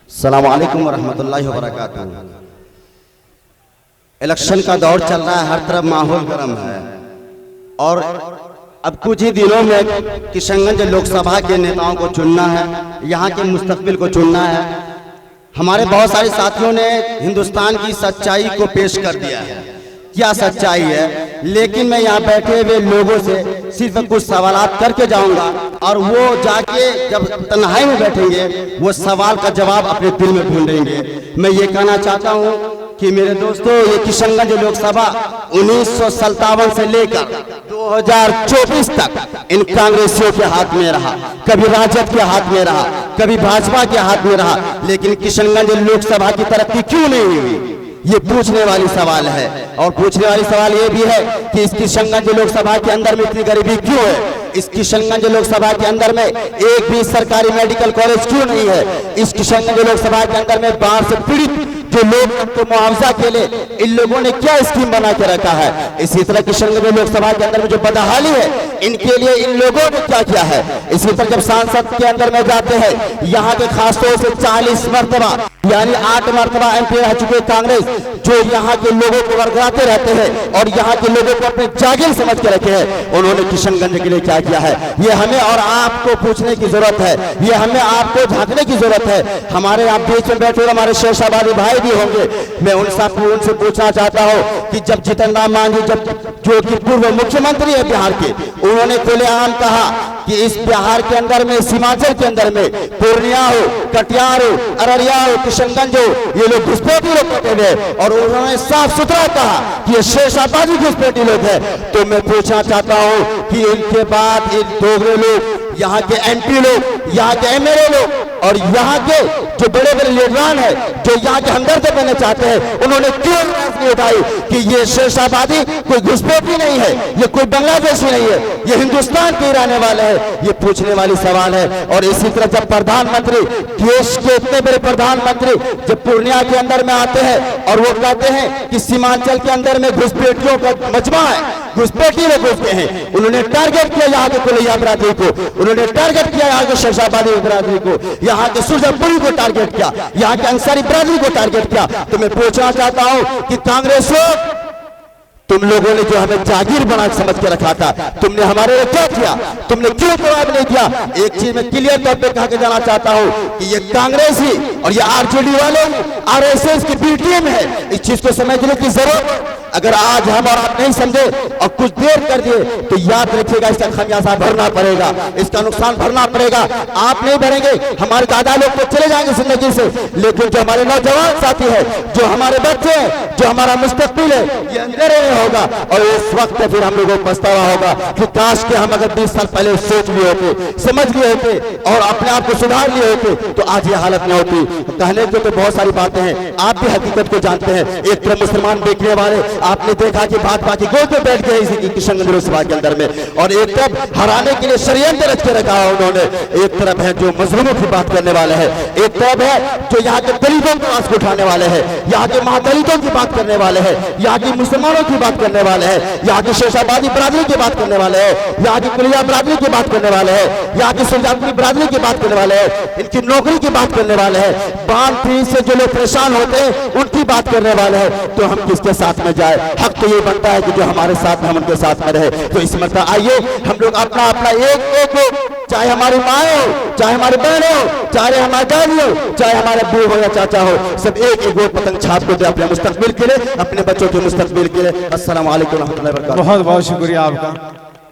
अस्सलामु अलैकुम वरहमतुल्लाहि वबरकातुहू। इलेक्शन का दौर चल रहा है, हर तरफ माहौल गर्म है और अब कुछ ही दिनों में किशनगंज लोकसभा के नेताओं को चुनना है, यहाँ के मुस्तकबिल को चुनना है। हमारे बहुत सारे साथियों ने हिंदुस्तान की सच्चाई को पेश कर दिया है, क्या सच्चाई है, लेकिन मैं यहाँ बैठे हुए लोगों से सिर्फ कुछ सवालात करके जाऊंगा और वो जाके जब तन्हाई में बैठेंगे वो सवाल का जवाब अपने दिल में ढूंढेंगे। मैं ये कहना चाहता हूँ कि मेरे दोस्तों, ये किशनगंज लोकसभा 1957 से लेकर 2024 तक इन कांग्रेसियों के हाथ में रहा, कभी राजद के हाथ में रहा, कभी भाजपा के हाथ में रहा, लेकिन किशनगंज लोकसभा की तरक्की क्यों नहीं हुई, ये पूछने वाली सवाल है। और पूछने वाली सवाल ये भी है कि इस किशनगंज लोकसभा के अंदर में इतनी गरीबी क्यों है, इस किशनगंज लोकसभा के अंदर में एक भी सरकारी मेडिकल कॉलेज क्यों नहीं है, इस किशनगंज लोकसभा के अंदर में बाढ़ से पीड़ित जो लोग तो मुआवजा के लिए इन लोगों ने क्या स्कीम बना के रखा है। इसी तरह किशनगंज लोकसभा के अंदर में जो बदहाली है इनके लिए इन लोगों ने क्या किया है। इसी तरह जब सांसद के अंदर में जाते हैं, यहाँ के खासतौर से 40 मरतबा यानी 8 मरतबा MP रह चुके कांग्रेस, जो यहाँ के लोगों को वरगलाते रहते हैं और यहाँ के लोगों को अपने जागिर समझ के रखे हैं, उन्होंने किशनगंज के लिए क्या किया है, ये हमें और आपको पूछने की जरूरत है, ये हमें आपको झांकने की जरूरत है। हमारे आप बीच में बैठे हमारे शेषाबादी भाई भी होंगे, मैं उनसे पूछना चाहता हूँ कि जब जीतन राम मांझी जो कि पूर्व मुख्यमंत्री है बिहार के, उन्होंने खुलेआम कहा कि इस बिहार के अंदर में, सीमांचल के अंदर में पूर्णिया हो, कटिहार हो, अररिया हो, किशनगंज हो, ये लोग घुसपैठी लोग कटे हुए, और उन्होंने साफ सुथरा कहा कि ये शेषाबादी घुसपैठी लोग है। तो मैं पूछना चाहता हूँ कि इनके बाद इन दोगले लोग, यहाँ के MP लोग, यहाँ के MLA लोग और यहाँ के जो बड़े बड़े लीडरान है जो यहाँ के हमदर्द बनना चाहते हैं, उन्होंने क्यों नहीं उठाई कि ये शेषाबादी कोई घुसपैठी नहीं है, ये कोई बांग्लादेशी नहीं है, ये हिंदुस्तान के रहने वाले हैं, ये पूछने वाली सवाल है। और इसी तरह जब प्रधानमंत्री, देश के इतने बड़े प्रधानमंत्री जब पूर्णिया के अंदर में आते हैं और वो कहते हैं कि सीमांचल के अंदर में घुसपैठियों का मजमा है, घुसपैठी लोग घुसते हैं, उन्होंने टारगेट किया यहाँ के कुलैया बरादरी को, उन्होंने टारगेट किया यहाँ के शेषाबादी बरादरी को, यहाँ के सुरजपुरी को टारगेट किया, यहाँ के अंसारी बरादरी को टारगेट किया। तो मैं पूछना चाहता हूँ कि कांग्रेस तुम लोगों ने जो हमें जागीर बना समझ के रखा था, तुमने हमारे लिए क्या किया, तुमने क्यों जवाब नहीं दिया। एक चीज मैं क्लियर तौर पे कह के जाना चाहता हूँ कि ये कांग्रेस ही और ये RJD वाले RSS की B टीम है, इस चीज को समझने की जरूरत। अगर आज हम और आप नहीं समझे और कुछ देर कर दिए तो याद रखिएगा इसका खमियाजा भरना पड़ेगा, इसका नुकसान भरना पड़ेगा। आप नहीं भरेंगे, हमारे दादा लोग तो चले जाएंगे जिंदगी से, लेकिन जो हमारे नौजवान साथी है, जो हमारे बच्चे हैं, जो हमारा मुस्तकबिल है, ये अंधेरे में होगा। और इस वक्त फिर हम लोगों को पछतावा होगा कि काश के हम अगर 20 साल पहले सोच लिए होते, समझ लिए होते और अपने आप को सुधार लिए होते तो आज ये हालत न होती। कहने को तो बहुत सारी बातें हैं, आप भी हकीकत को जानते हैं। एक तरफ मुसलमान देखने वाले आपने देखा कि भाजपा की गोद में बैठ गए इसी किशनगंज लोकसभा के अंदर में, और एक तरफ हराने के लिए षड्यंत्र रच के रखा है उन्होंने। एक तरफ है जो मजलूमों की बात करने वाले हैं, एक तरफ है जो यहाँ के दलितों को आंख उठाने वाले हैं, यहाँ के महादलितों की बात करने वाले हैं, यहाँ की मुसलमानों की बात करने वाले हैं, यहाँ की शेषाबादी बरादरी की बात करने वाले हैं, यहाँ की कुलैया बरादरी की बात करने वाले हैं, यहाँ की सुरजपुरी बरादरी की बात करने वाले हैं, इनकी नौकरी की बात करने वाले हैं, बांध पीढ़ी से जो लोग परेशान होते हैं उनकी बात करने वाले हैं। तो हम किसके साथ में जाए? हक तो ये बनता है कि जो हमारे साथ हम उनके साथ में रहे। तो इस मतलब आइए हम लोग अपना अपना एक चाहे हमारी माए हो, चाहे हमारी बहन हो, चाहे हमारे दादी हो, चाहे हमारे बूढ़ हो या चाचा हो, सब एक वोट पतंग छाप को दे अपने मुस्तकबिल के लिए, अपने बच्चों के मुस्तकबिल के लिए। अस्सलाम वालेकुम रहमतुल्लाहि व बरकातहू। बहुत बहुत शुक्रिया आपका।